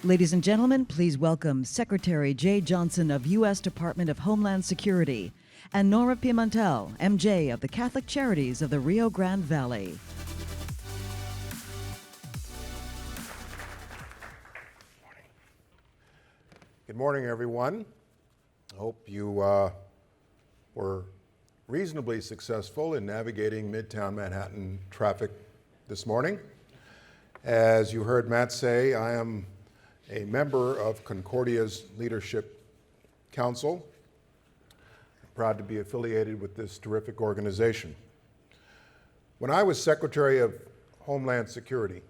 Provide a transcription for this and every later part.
Ladies and gentlemen, please welcome Secretary Jeh Johnson of U.S. Department of Homeland Security and Norma Pimentel, MJ of the Catholic Charities of the Rio Grande Valley. Good morning, everyone. I hope you were reasonably successful in navigating Midtown Manhattan traffic this morning. As you heard Matt say, I am a member of Concordia's Leadership Council. I'm proud to be affiliated with this terrific organization. When I was Secretary of Homeland Security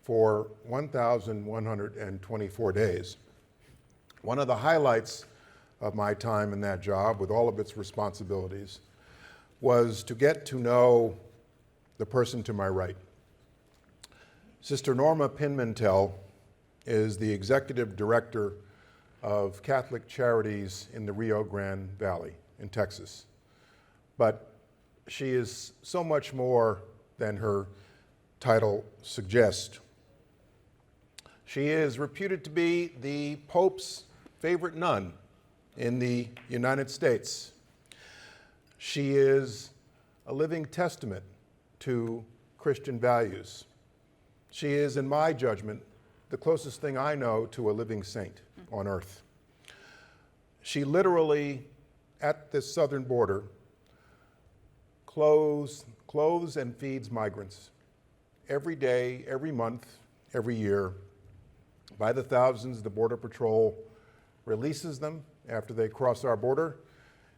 for 1,124 days, one of the highlights of my time in that job, with all of its responsibilities, was to get to know the person to my right. Sister Norma Pimentel is the Executive Director of Catholic Charities in the Rio Grande Valley in Texas. But she is so much more than her title suggests. She is reputed to be the Pope's favorite nun in the United States. She is a living testament to Christian values. She is, in my judgment, the closest thing I know to a living saint on earth. She literally, at the southern border, clothes and feeds migrants every day, every month, every year. By the thousands, the Border Patrol releases them after they cross our border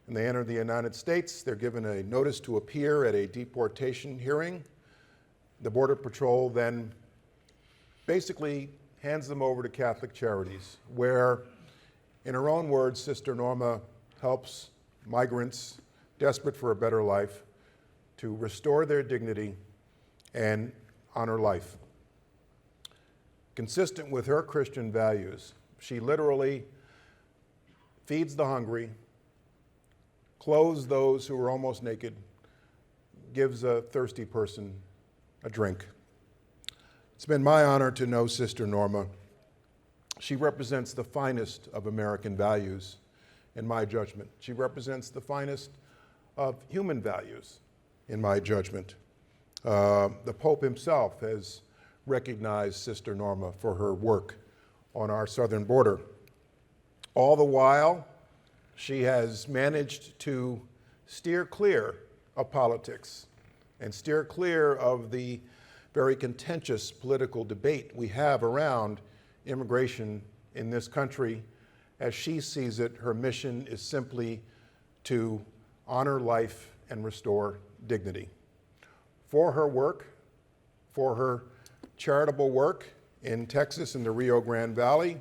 and they enter the United States. They're given a notice to appear at a deportation hearing. The Border Patrol then basically hands them over to Catholic Charities, where, in her own words, Sister Norma helps migrants desperate for a better life to restore their dignity and honor life. Consistent with her Christian values, she literally feeds the hungry, clothes those who are almost naked, gives a thirsty person a drink. It's been my honor to know Sister Norma. She represents the finest of American values, in my judgment. She represents the finest of human values, in my judgment. The Pope himself has recognized Sister Norma for her work on our southern border. All the while, she has managed to steer clear of politics and steer clear of the very contentious political debate we have around immigration in this country. As she sees it, her mission is simply to honor life and restore dignity. For her work, for her charitable work in Texas in the Rio Grande Valley,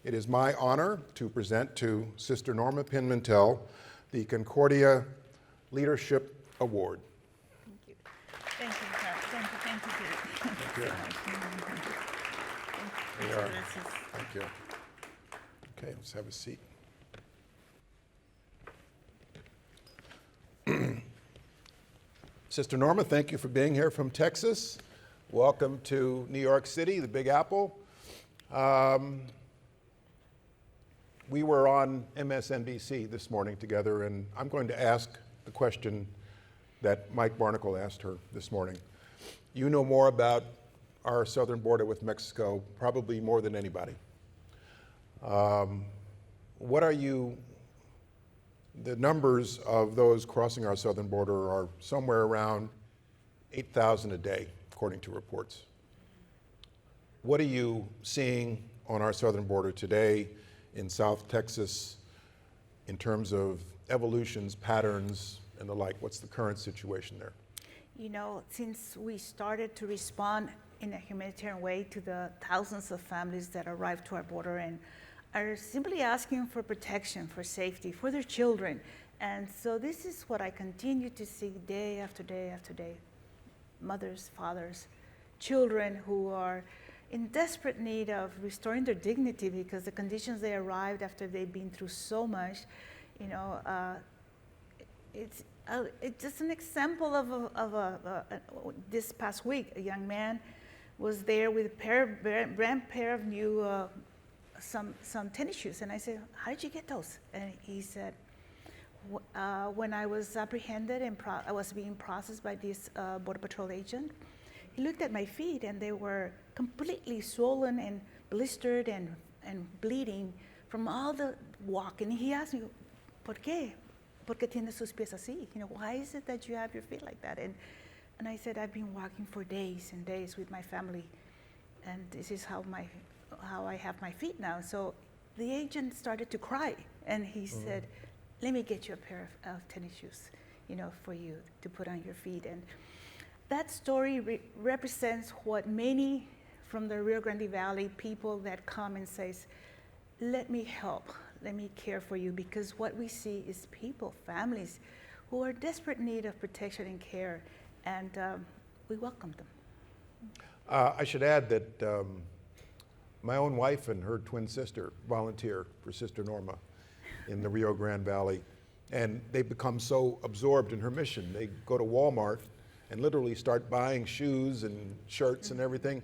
it is my honor to present to Sister Norma Pimentel the Concordia Leadership Award. Thank you. Thank you, sir. Thank you, Peter. Thank you. There you are. Thank you. Okay, let's have a seat. Sister Norma, thank you for being here from Texas. Welcome to New York City, the Big Apple. We were on MSNBC this morning together, and I'm going to ask the question that Mike Barnacle asked her this morning. You know more about our southern border with Mexico, probably more than anybody. The numbers of those crossing our southern border are somewhere around 8,000 a day, according to reports. What are you seeing on our southern border today in South Texas in terms of evolutions, patterns, and the like? What's the current situation there? You know, since we started to respond in a humanitarian way to the thousands of families that arrived to our border and are simply asking for protection, for safety, for their children. And so this is what I continue to see day after day after day. Mothers, fathers, children who are in desperate need of restoring their dignity because the conditions they arrived after they've been through so much, it's just an example of this past week. A young man was there with a brand pair of new some tennis shoes. And I said, how did you get those? And he said, when I was apprehended and I was being processed by this Border Patrol agent, he looked at my feet and they were completely swollen and blistered and bleeding from all the walking. He asked me, ¿Por qué? ¿Por qué tienes sus pies así? You know, why is it that you have your feet like that? And I said, I've been walking for days and days with my family, and this is how I have my feet now. So the agent started to cry, and he said, let me get you a pair of tennis shoes, you know, for you to put on your feet. And that story represents what many from the Rio Grande Valley people that come and says, let me help, let me care for you, because what we see is people, families, who are in desperate need of protection and care, and we welcome them. I should add that my own wife and her twin sister volunteer for Sister Norma in the Rio Grande Valley, and they've become so absorbed in her mission. They go to Walmart and literally start buying shoes and shirts and everything.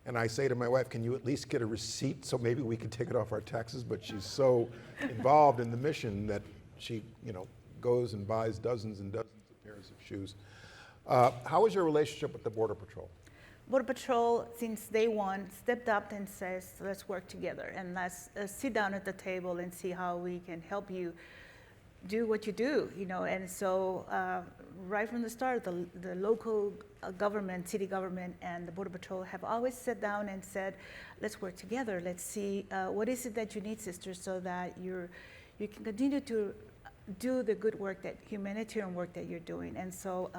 And I say to my wife, can you at least get a receipt so maybe we can take it off our taxes? But she's so involved in the mission that she, you know, goes and buys dozens and dozens of pairs of shoes. How is your relationship with the Border Patrol? Border Patrol, since day one, stepped up and says, let's work together and let's sit down at the table and see how we can help you do what you do, you know. And so right from the start, the local government, city government, and the Border Patrol have always sat down and said, let's work together. Let's see what is it that you need, sisters, so that you can continue to do the good work, that humanitarian work that you're doing. And so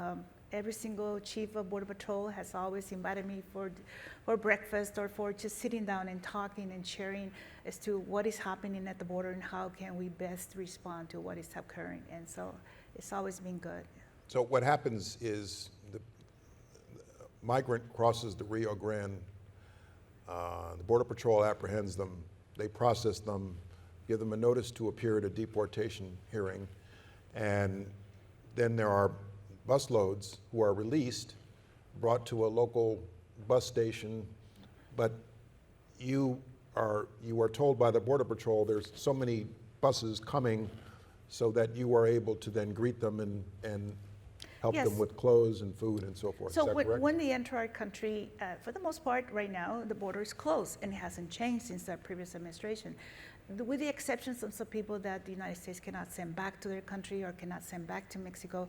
every single chief of Border Patrol has always invited me for breakfast or for just sitting down and talking and sharing as to what is happening at the border and how can we best respond to what is occurring. And so it's always been good. So what happens is the migrant crosses the Rio Grande, the Border Patrol apprehends them, they process them, give them a notice to appear at a deportation hearing, and then there are busloads who are released, brought to a local bus station, but you are told by the Border Patrol there's so many buses coming so that you are able to then greet them and help Yes. them with clothes and food and so forth. So Is that correct? when they enter our country, for the most part right now, the border is closed and it hasn't changed since the previous administration. With the exceptions of some people that the United States cannot send back to their country or cannot send back to Mexico,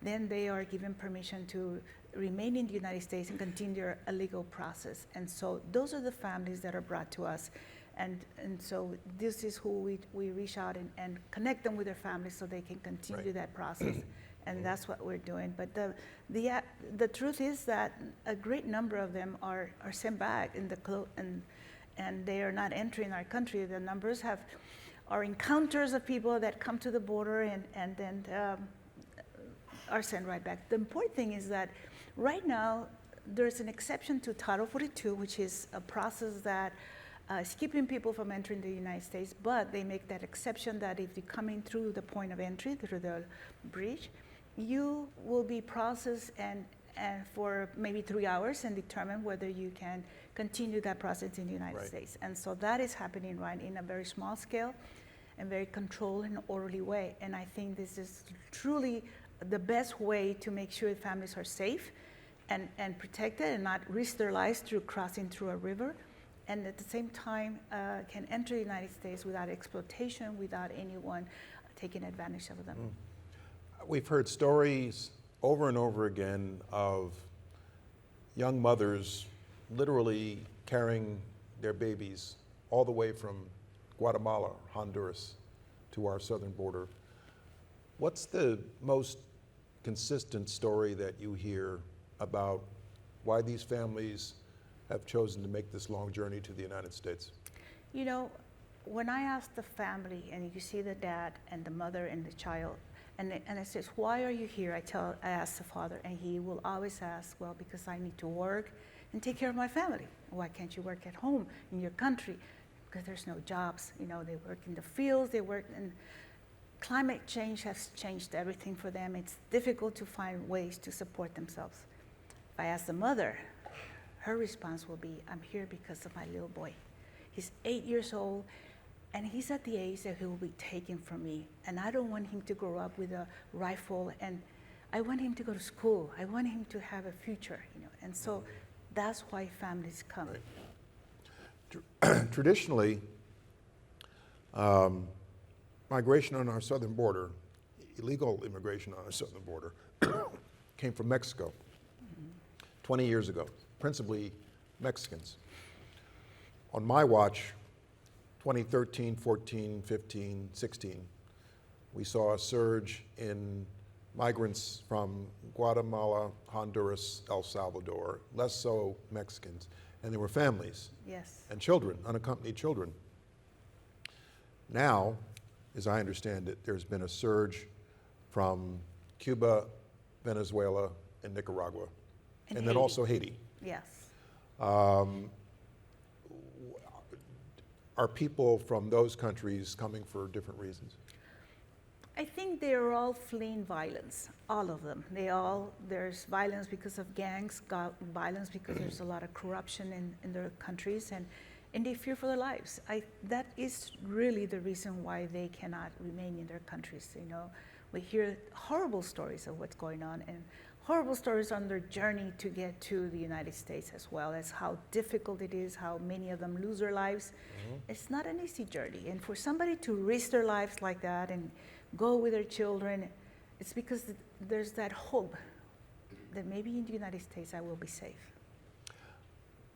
then they are given permission to remain in the United States and continue their legal process. And so those are the families that are brought to us. And so this is who we reach out and connect them with their families so they can continue Right. that process. And that's what we're doing. But the truth is that a great number of them are sent back and they are not entering our country. The numbers are encounters of people that come to the border and then are sent right back. The important thing is that right now there's an exception to Title 42, which is a process that is keeping people from entering the United States, but they make that exception that if you're coming through the point of entry, through the bridge, you will be processed and for maybe 3 hours and determine whether you can continue that process in the United Right. States. And so that is happening right in a very small scale and very controlled and orderly way. And I think this is truly the best way to make sure families are safe and protected and not risk their lives through crossing through a river, and at the same time can enter the United States without exploitation, without anyone taking advantage of them. We've heard stories over and over again of young mothers literally carrying their babies all the way from Guatemala, Honduras, to our southern border. What's the most consistent story that you hear about why these families have chosen to make this long journey to the United States? You know, when I ask the family, and you see the dad and the mother and the child, and I says, why are you here? I ask the father, and he will always ask, well, because I need to work and take care of my family. Why can't you work at home in your country? Because there's no jobs. You know, they work in the fields, they work in. Climate change has changed everything for them. It's difficult to find ways to support themselves. If I ask the mother, her response will be, I'm here because of my little boy. He's 8 years old, and he's at the age that he will be taken from me. And I don't want him to grow up with a rifle, and I want him to go to school. I want him to have a future, you know. And so that's why families come. Right. Traditionally, migration on our southern border, illegal immigration on our southern border, came from Mexico 20 years ago, principally Mexicans. On my watch, 2013, 14, 15, 16, we saw a surge in migrants from Guatemala, Honduras, El Salvador, less so Mexicans, and there were families Yes. and children, unaccompanied children. Now, as I understand it, there's been a surge from Cuba, Venezuela, and Nicaragua, and then Haiti. also Haiti. Yes. Are people from those countries coming for different reasons? I think they're all fleeing violence, all of them. There's violence because of gangs, violence because there's a lot of corruption in their countries, and they fear for their lives. That is really the reason why they cannot remain in their countries. You know, we hear horrible stories of what's going on, and horrible stories on their journey to get to the United States, as well as how difficult it is, how many of them lose their lives. It's not an easy journey, and for somebody to risk their lives like that and go with their children, it's because there's that hope that maybe in the United States I will be safe.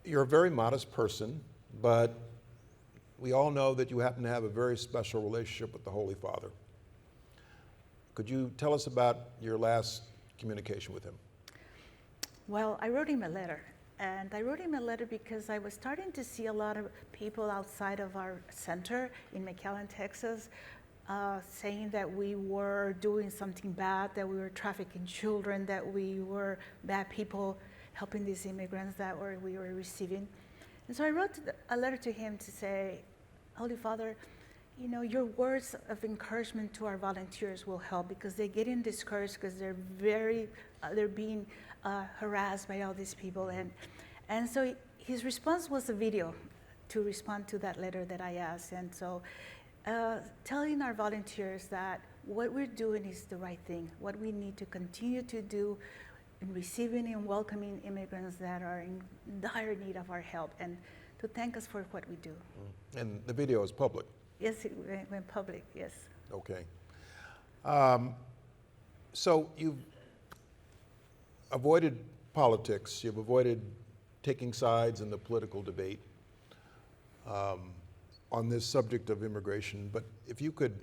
You're a very modest person, but we all know that you happen to have a very special relationship with the Holy Father. Could you tell us about your last communication with him? Well, I wrote him a letter, and I wrote him a letter because I was starting to see a lot of people outside of our center in McAllen, Texas, saying that we were doing something bad, that we were trafficking children, that we were bad people helping these immigrants that we were receiving. And so I wrote a letter to him to say, Holy Father, you know, your words of encouragement to our volunteers will help, because they're getting discouraged because they're being harassed by all these people. And so his response was a video to respond to that letter that I asked. And so telling our volunteers that what we're doing is the right thing, what we need to continue to do in receiving and welcoming immigrants that are in dire need of our help, and to thank us for what we do. And the video is public. Yes, it went public, yes. Okay. So you've avoided politics, you've avoided taking sides in the political debate on this subject of immigration, but if you could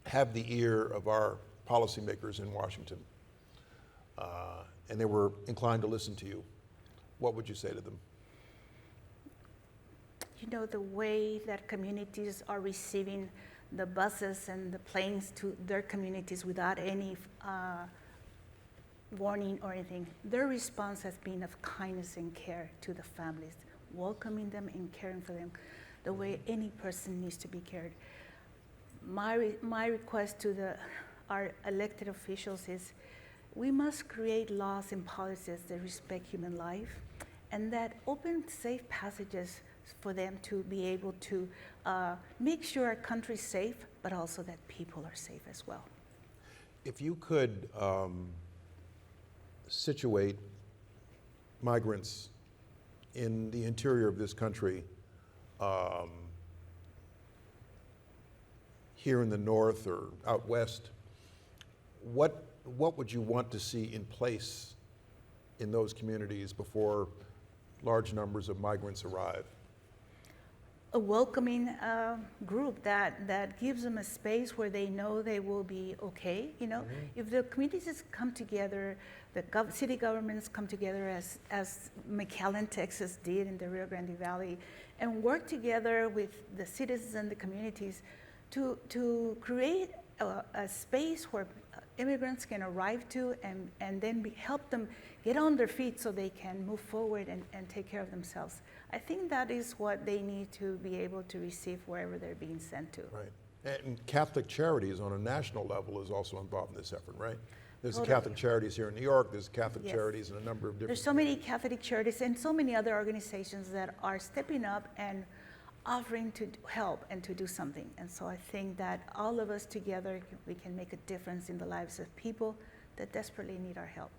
have the ear of our policymakers in Washington, and they were inclined to listen to you, what would you say to them? You know, the way that communities are receiving the buses and the planes to their communities without any warning or anything, their response has been of kindness and care to the families, welcoming them and caring for them the way any person needs to be cared. My request to our elected officials is, we must create laws and policies that respect human life, and that open safe passages for them to be able to make sure our country is safe, but also that people are safe as well. If you could situate migrants in the interior of this country, here in the north or out west, what would you want to see in place in those communities before large numbers of migrants arrive? A welcoming group that gives them a space where they know they will be okay. You know, if the communities come together, the city governments come together as McAllen, Texas did in the Rio Grande Valley, and work together with the citizens and the communities to create a space where immigrants can arrive to and then help them get on their feet so they can move forward and take care of themselves. I think that is what they need to be able to receive wherever they're being sent to. Right. And Catholic Charities on a national level is also involved in this effort, right? There's Totally. Catholic Charities here in New York, there's Catholic Yes. Charities in a number of different... There's so many Catholic charities and so many other organizations that are stepping up and offering to help and to do something. And so I think that all of us together, we can make a difference in the lives of people that desperately need our help.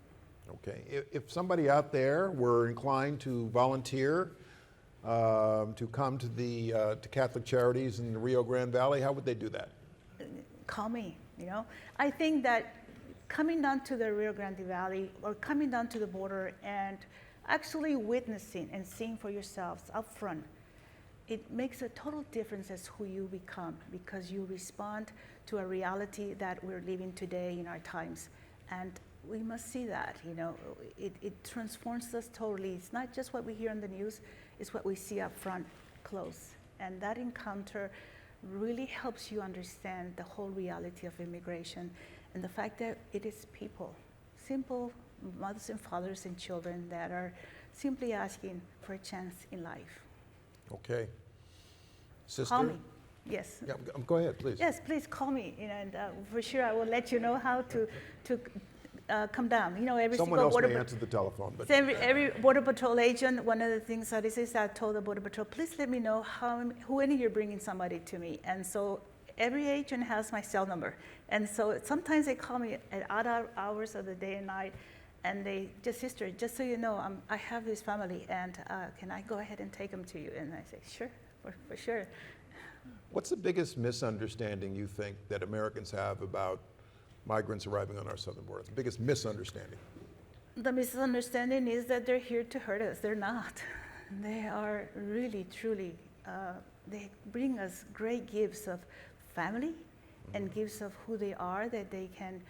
Okay. If somebody out there were inclined to volunteer to come to the to Catholic Charities in the Rio Grande Valley, how would they do that? Call me, you know. I think that coming down to the Rio Grande Valley or coming down to the border and actually witnessing and seeing for yourselves up front, it makes a total difference as who you become, because you respond to a reality that we're living today in our times. And we must see that, you know, it transforms us totally. It's not just what we hear on the news, it's what we see up front, close. And that encounter really helps you understand the whole reality of immigration and the fact that it is people, simple mothers and fathers and children that are simply asking for a chance in life. Okay. Sister? Call me. Yes. Yeah, go ahead, please. Yes, please call me, you know, and for sure I will let you know how to come down. You know, every Someone single else border may answer the telephone, but every Border Patrol agent, one of the things that is I told the Border Patrol, please let me know when you're bringing somebody to me. And so every agent has my cell number. And so sometimes they call me at odd hours of the day and night, and they just, sister, just so you know, I have this family, and can I go ahead and take them to you? And I say, sure, for sure. what's the biggest misunderstanding you think that Americans have about migrants arriving on our southern border? The biggest misunderstanding? The misunderstanding is that they're here to hurt us. They're not. They are really, truly, they bring us great gifts of family and gifts of who they are, that they can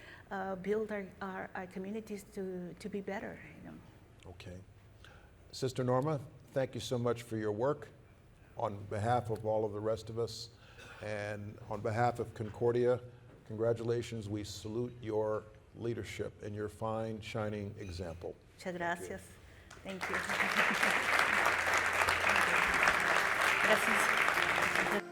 build our communities to be better. You know. Okay. Sister Norma, thank you so much for your work. On behalf of all of the rest of us and on behalf of Concordia, congratulations. We salute your leadership and your fine, shining example. Muchas gracias. Thank you. Gracias.